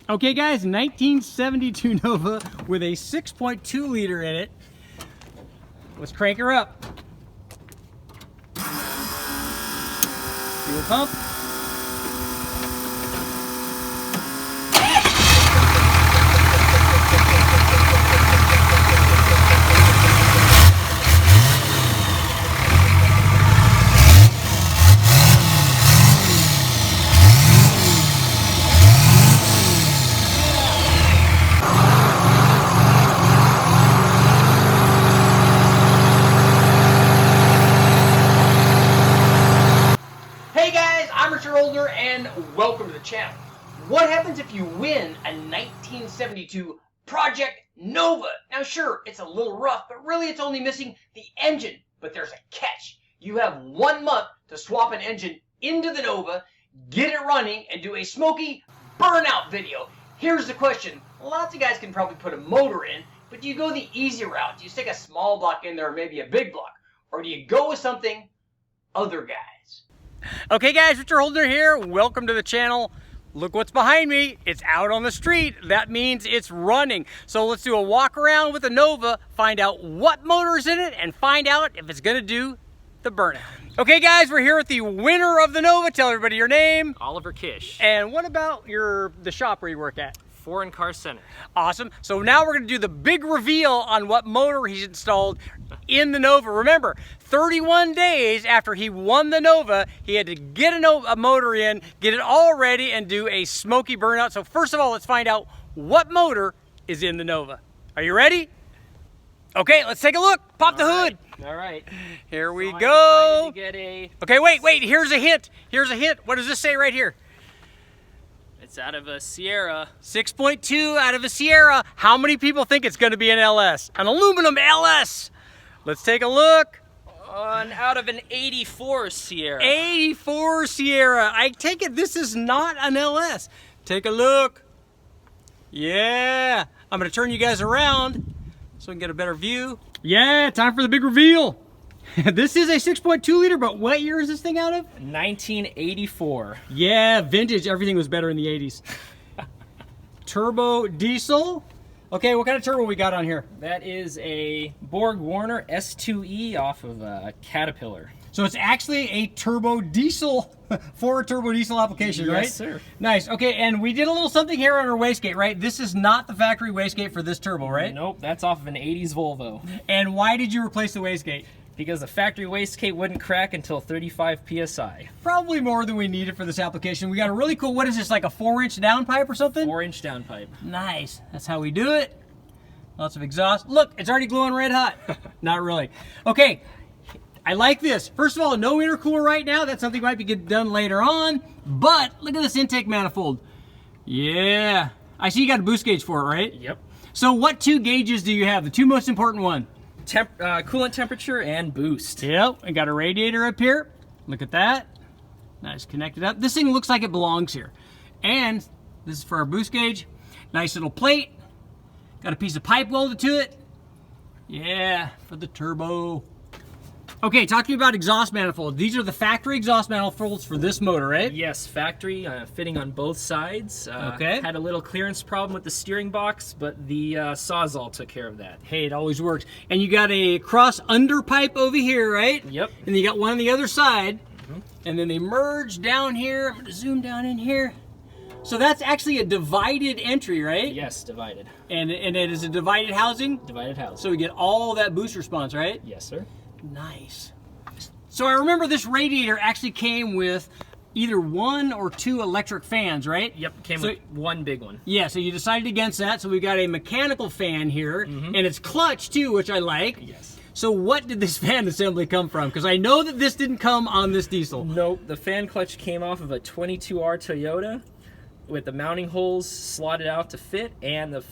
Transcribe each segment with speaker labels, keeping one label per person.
Speaker 1: Okay guys, 1972 Nova with a 6.2 liter in it. Let's crank her up. Fuel pump.
Speaker 2: And welcome to the channel. What happens if you win a 1972 Project Nova? Now sure, it's a little rough, but really it's only missing the engine. But there's a catch. You have 1 month to swap an engine into the Nova, get it running, and do a Smokey Burnout video. Here's the question. Lots of guys can probably put a motor in, but do you go the easy route? Do you stick a small block in there or maybe a big block? Or do you go with something other guys?
Speaker 1: Okay guys, Richard Holder here. Welcome to the channel. Look what's behind me. It's out on the street. That means it's running. So let's do a walk around with the Nova, find out what motor is in it, and find out if it's gonna do the burnout. Okay guys, we're here with the winner of the Nova. Tell everybody your name.
Speaker 3: Oliver Kish.
Speaker 1: And what about the shop where you work at?
Speaker 3: Foreign Car Center.
Speaker 1: Awesome. So now we're going to do the big reveal on what motor he's installed in the Nova. Remember, 31 days after he won the Nova, he had to get a motor in, get it all ready, and do a Smokey burnout. So first of all, let's find out what motor is in the Nova. Are you ready? Okay, let's take a look. Pop the hood.
Speaker 3: All right.
Speaker 1: Here we go.
Speaker 3: Okay,
Speaker 1: wait. Here's a hint. Here's a hint. What does this say right here?
Speaker 3: It's out of a Sierra.
Speaker 1: 6.2 out of a Sierra. How many people think it's going to be an LS? An aluminum LS. Let's take a look.
Speaker 3: Out of an 84 Sierra.
Speaker 1: 84 Sierra. I take it this is not an LS. Take a look. Yeah. I'm going to turn you guys around so we can get a better view. Yeah, time for the big reveal. This is a 6.2 liter, but what year is this thing out of?
Speaker 3: 1984.
Speaker 1: Yeah, vintage. Everything was better in the 80s. Turbo diesel. Okay, what kind of turbo we got on here?
Speaker 3: That is a Borg Warner S2E off of a Caterpillar.
Speaker 1: So it's actually a turbo diesel for a turbo diesel application, right?
Speaker 3: Yes, sir.
Speaker 1: Nice. Okay, and we did a little something here on our wastegate, right? This is not the factory wastegate for this turbo, right?
Speaker 3: Nope, that's off of an 80s Volvo.
Speaker 1: And why did you replace the wastegate?
Speaker 3: Because the factory wastegate wouldn't crack until 35 PSI.
Speaker 1: Probably more than we needed for this application. We got a really cool, what is this, like a 4-inch downpipe or something?
Speaker 3: 4-inch downpipe.
Speaker 1: Nice. That's how we do it. Lots of exhaust. Look, it's already glowing red hot. Not really. Okay, I like this. First of all, no intercooler right now. That's something might be get done later on. But look at this intake manifold. Yeah. I see you got a boost gauge for it, right?
Speaker 3: Yep.
Speaker 1: So what two gauges do you have? The two most important one?
Speaker 3: Coolant temperature and boost.
Speaker 1: Yep, I got a radiator up here. Look at that. Nice, connected up. This thing looks like it belongs here. And this is for our boost gauge. Nice little plate. Got a piece of pipe welded to it. Yeah, for the turbo. Okay, talk to me about exhaust manifolds. These are the factory exhaust manifolds for this motor, right?
Speaker 3: Yes, factory, fitting on both sides.
Speaker 1: Okay.
Speaker 3: Had a little clearance problem with the steering box, but the Sawzall took care of that.
Speaker 1: Hey, it always works. And you got a cross under pipe over here, right?
Speaker 3: Yep.
Speaker 1: And you got one on the other side. And then they merge down here. I'm gonna zoom down in here. So that's actually a divided entry, right?
Speaker 3: Yes, divided.
Speaker 1: And it is a divided housing?
Speaker 3: Divided housing.
Speaker 1: So we get all that boost response, right?
Speaker 3: Yes, sir.
Speaker 1: Nice. So I remember this radiator actually came with either 1 or 2 electric fans, right?
Speaker 3: Yep, came with one big one.
Speaker 1: Yeah, so you decided against that. So we got a mechanical fan here, and it's clutch too, which I like.
Speaker 3: Yes.
Speaker 1: So what did this fan assembly come from? Because I know that this didn't come on this diesel.
Speaker 3: Nope, the fan clutch came off of a 22R Toyota with the mounting holes slotted out to fit, and the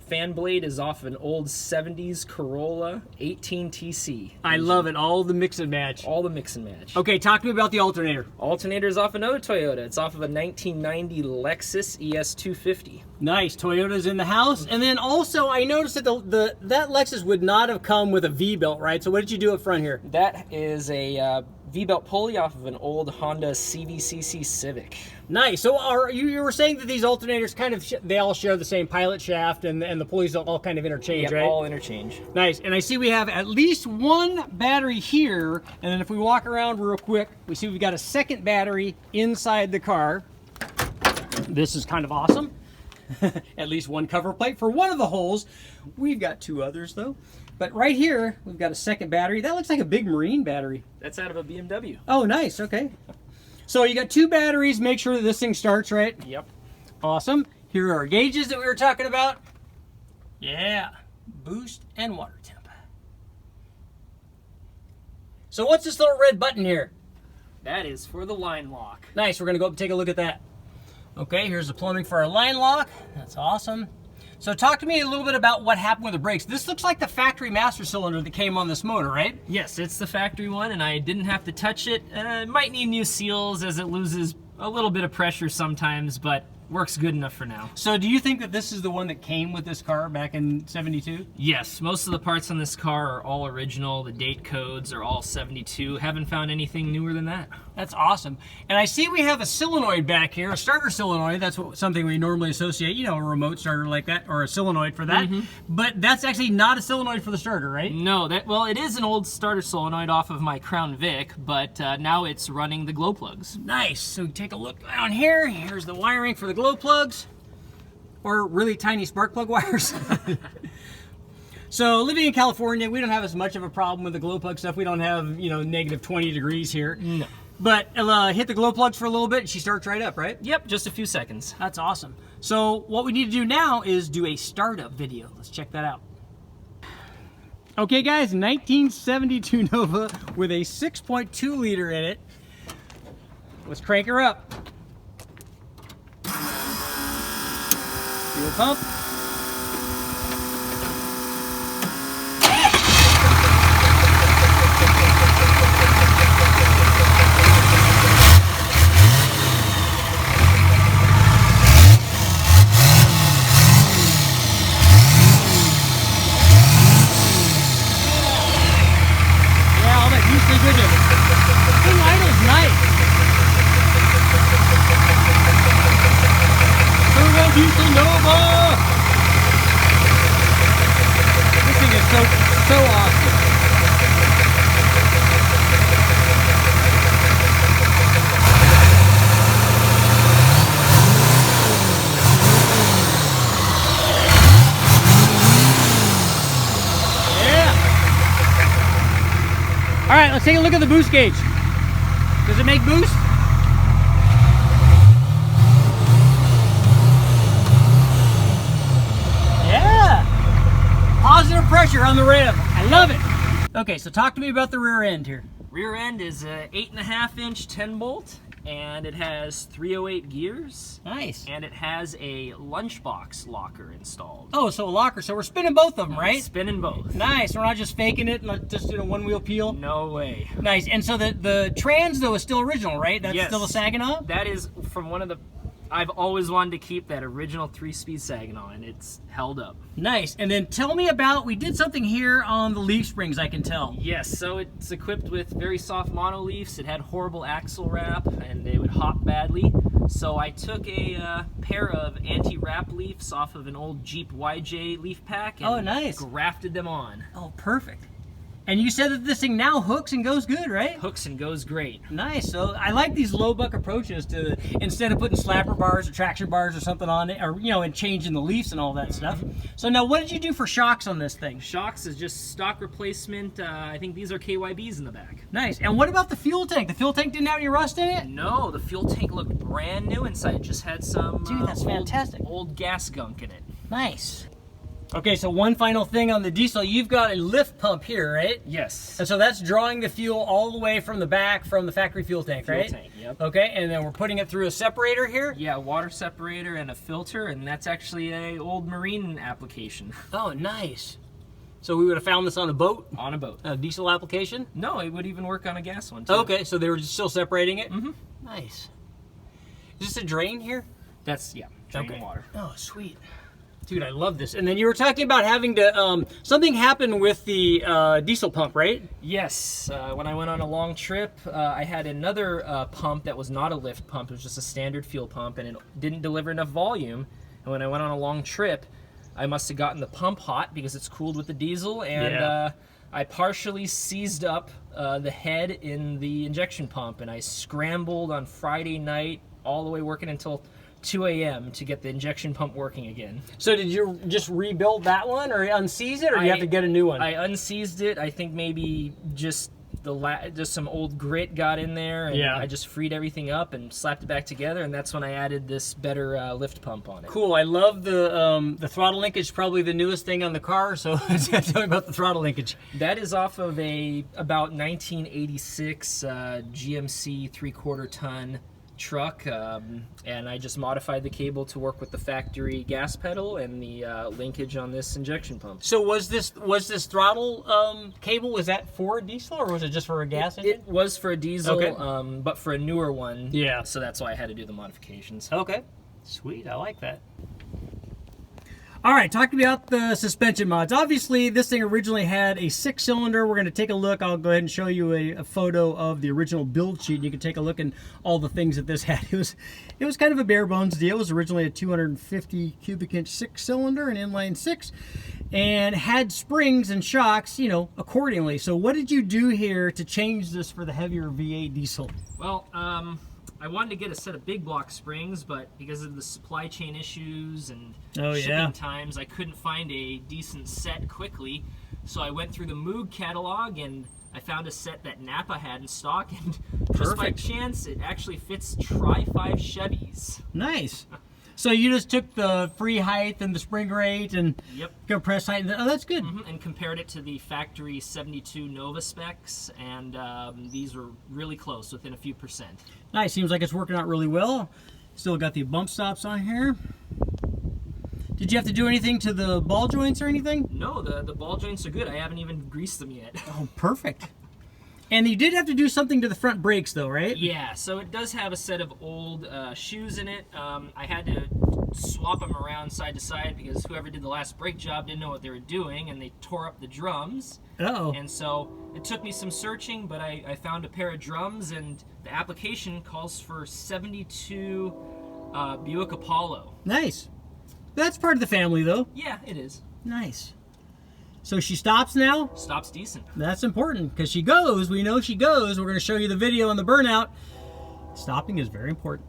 Speaker 3: fan blade is off of an old 70s Corolla 18TC.
Speaker 1: I love it. All the mix and match.
Speaker 3: All the mix and match.
Speaker 1: Okay, talk to me about the alternator.
Speaker 3: Alternator's off another Toyota. It's off of a 1990 Lexus ES250.
Speaker 1: Nice. Toyota's in the house. And then also, I noticed that that Lexus would not have come with a V-belt, right? So what did you do up front here?
Speaker 3: That is a V-belt pulley off of an old Honda CVCC Civic.
Speaker 1: Nice. So you were saying that these alternators kind of, they all share the same pilot shaft and the pulleys all kind of interchange,
Speaker 3: Yep,
Speaker 1: right?
Speaker 3: all interchange.
Speaker 1: Nice. And I see we have at least one battery here, and then if we walk around real quick, we see we've got a second battery inside the car. This is kind of awesome. At least one cover plate for one of the holes. We've got two others though. But right here, we've got a second battery. That looks like a big marine battery.
Speaker 3: That's out of a BMW.
Speaker 1: Oh, nice. Okay. So you got two batteries. Make sure that this thing starts right.
Speaker 3: Yep.
Speaker 1: Awesome. Here are our gauges that we were talking about. Yeah. Boost and water temp. So what's this little red button here?
Speaker 3: That is for the line lock.
Speaker 1: Nice. We're going to go up and take a look at that. Okay, here's the plumbing for our line lock. That's awesome. So talk to me a little bit about what happened with the brakes. This looks like the factory master cylinder that came on this motor, right?
Speaker 3: Yes, it's the factory one, and I didn't have to touch it. It might need new seals as it loses a little bit of pressure sometimes, but works good enough for now.
Speaker 1: So do you think that this is the one that came with this car back in '72?
Speaker 3: Yes, most of the parts on this car are all original. The date codes are all 72. Haven't found anything newer than that.
Speaker 1: That's awesome. And I see we have a solenoid back here, a starter solenoid. That's something we normally associate, you know, a remote starter like that, or a solenoid for that. But that's actually not a solenoid for the starter, right?
Speaker 3: No, well, it is an old starter solenoid off of my Crown Vic, but now it's running the glow plugs.
Speaker 1: Nice. So take a look down here. Here's the wiring for the glow plugs, or really tiny spark plug wires. So living in California, we don't have as much of a problem with the glow plug stuff. We don't have, you know, negative 20 degrees here.
Speaker 3: No.
Speaker 1: But hit the glow plugs for a little bit and she starts right up, right?
Speaker 3: Yep, just a few seconds.
Speaker 1: That's awesome. So what we need to do now is do a startup video. Let's check that out. Okay guys, 1972 Nova with a 6.2 liter in it. Let's crank her up. Fuel pump. So awesome. Yeah. All right, let's take a look at the boost gauge. Does it make boost? Positive pressure on the rev. I love it. Okay, so talk to me about the rear end here.
Speaker 3: Rear end is a 8.5-inch 10-bolt, and it has 308 gears.
Speaker 1: Nice.
Speaker 3: And it has a lunchbox locker installed.
Speaker 1: Oh, so a locker. So we're spinning both of them, right?
Speaker 3: Spinning both.
Speaker 1: Nice. We're not just faking it, not just doing a one-wheel peel.
Speaker 3: No way.
Speaker 1: Nice. And so the trans though is still original, right? That's
Speaker 3: yes.
Speaker 1: still the Saginaw?
Speaker 3: That is from one of the. I've always wanted to keep that original 3-speed Saginaw, and it's held up.
Speaker 1: Nice. And then tell me about, we did something here on the leaf springs, I can tell.
Speaker 3: Yes, so it's equipped with very soft mono leafs. It had horrible axle wrap, and they would hop badly. So I took a pair of anti-wrap leafs off of an old Jeep YJ leaf pack and
Speaker 1: nice.
Speaker 3: grafted them on.
Speaker 1: Oh, perfect. And you said that this thing now hooks and goes good, right?
Speaker 3: Hooks and goes great.
Speaker 1: Nice. So I like these low buck approaches to, instead of putting slapper bars or traction bars or something on it, or, you know, and changing the leafs and all that stuff. So now what did you do for shocks on this thing?
Speaker 3: Shocks is just stock replacement. I think these are KYBs in the back.
Speaker 1: Nice. And what about the fuel tank? The fuel tank didn't have any rust in it?
Speaker 3: No, the fuel tank looked brand new inside. It just had some
Speaker 1: Dude, that's fantastic.
Speaker 3: Old gas gunk in it.
Speaker 1: Nice. Okay, so one final thing on the diesel, you've got a lift pump here, right?
Speaker 3: Yes.
Speaker 1: And so that's drawing the fuel all the way from the back from the factory fuel tank, right?
Speaker 3: Fuel tank, yep.
Speaker 1: Okay, and then we're putting it through a separator here?
Speaker 3: Yeah, water separator and a filter, and that's actually a old marine application.
Speaker 1: Oh, nice. So we would have found this on a boat?
Speaker 3: On a boat.
Speaker 1: A diesel application?
Speaker 3: No, it would even work on a gas one, too.
Speaker 1: Okay, so they were just still separating it?
Speaker 3: Mm-hmm.
Speaker 1: Nice. Is this a drain here?
Speaker 3: That's, yeah, draining water.
Speaker 1: Oh, sweet. Dude, I love this. And then you were talking about having to, something happened with the diesel pump, right?
Speaker 3: Yes, when I went on a long trip, I had another pump that was not a lift pump. It was just a standard fuel pump, and it didn't deliver enough volume. And when I went on a long trip, I must have gotten the pump hot because it's cooled with the diesel, and I partially seized up the head in the injection pump, and I scrambled on Friday night all the way working until 2 a.m. to get the injection pump working again.
Speaker 1: So did you just rebuild that one or unseize it, or do you have to get a new one?
Speaker 3: I unseized it. I think maybe just some old grit got in there, and I just freed everything up and slapped it back together, and that's when I added this better lift pump on it.
Speaker 1: Cool. I love the throttle linkage, probably the newest thing on the car, so tell me about the throttle linkage.
Speaker 3: That is off of a about 1986 GMC 3/4 ton truck, and I just modified the cable to work with the factory gas pedal and the linkage on this injection pump.
Speaker 1: So was this throttle cable, was that for a diesel or was it just for a gas engine?
Speaker 3: It was for a diesel,
Speaker 1: okay.
Speaker 3: But for a newer one.
Speaker 1: Yeah.
Speaker 3: So that's why I had to do the modifications.
Speaker 1: Okay. Sweet. I like that. All right, talking about the suspension mods. Obviously, this thing originally had a 6-cylinder. We're going to take a look. I'll go ahead and show you a photo of the original build sheet. You can take a look at all the things that this had. It was kind of a bare bones deal. It was originally a 250 cubic inch 6-cylinder, an inline 6, and had springs and shocks, you know, accordingly. So what did you do here to change this for the heavier V8 diesel?
Speaker 3: Well, I wanted to get a set of big block springs, but because of the supply chain issues and shipping times, I couldn't find a decent set quickly. So I went through the Moog catalog and I found a set that Napa had in stock, and just by chance, it actually fits Tri-5 Chevys.
Speaker 1: Nice. So you just took the free height and the spring rate and compressed height. Oh, that's good.
Speaker 3: And compared it to the factory 72 Nova specs, and these were really close, within a few percent.
Speaker 1: Nice. Seems like it's working out really well. Still got the bump stops on here. Did you have to do anything to the ball joints or anything?
Speaker 3: No, the ball joints are good. I haven't even greased them yet.
Speaker 1: Oh, perfect. And you did have to do something to the front brakes, though, right?
Speaker 3: Yeah, so it does have a set of old shoes in it. I had to swap them around side to side because whoever did the last brake job didn't know what they were doing, and they tore up the drums.
Speaker 1: Uh-oh.
Speaker 3: And so it took me some searching, but I found a pair of drums, and the application calls for 72 Buick Apollo.
Speaker 1: Nice. That's part of the family, though.
Speaker 3: Yeah, it is.
Speaker 1: Nice. So she stops now?
Speaker 3: Stops decent.
Speaker 1: That's important, because she goes. We know she goes. We're going to show you the video on the Burnout. Stopping is very important.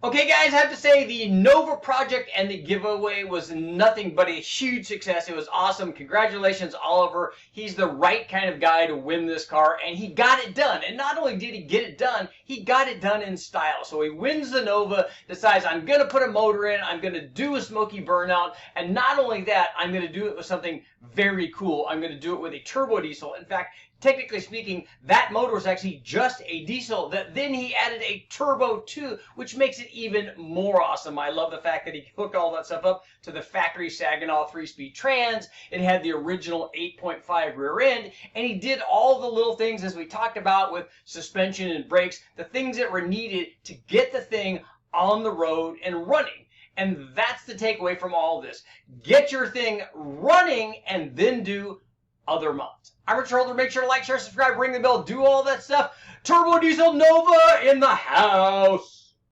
Speaker 2: Okay guys, I have to say the Nova project and the giveaway was nothing but a huge success. It was awesome. Congratulations, Oliver. He's the right kind of guy to win this car, and he got it done. And not only did he get it done, he got it done in style. So he wins the Nova, decides I'm going to put a motor in, I'm going to do a Smokey Burnout, and not only that, I'm going to do it with something very cool. I'm going to do it with a turbo diesel. In fact, technically speaking, that motor was actually just a diesel that then he added a turbo to, which makes it even more awesome. I love the fact that he hooked all that stuff up to the factory Saginaw 3-speed trans. It had the original 8.5 rear end, and he did all the little things as we talked about with suspension and brakes, the things that were needed to get the thing on the road and running. And that's the takeaway from all this. Get your thing running and then do other mods. I'm Rich Holder. Make sure to like, share, subscribe, ring the bell, do all that stuff. Turbo Diesel Nova in the house.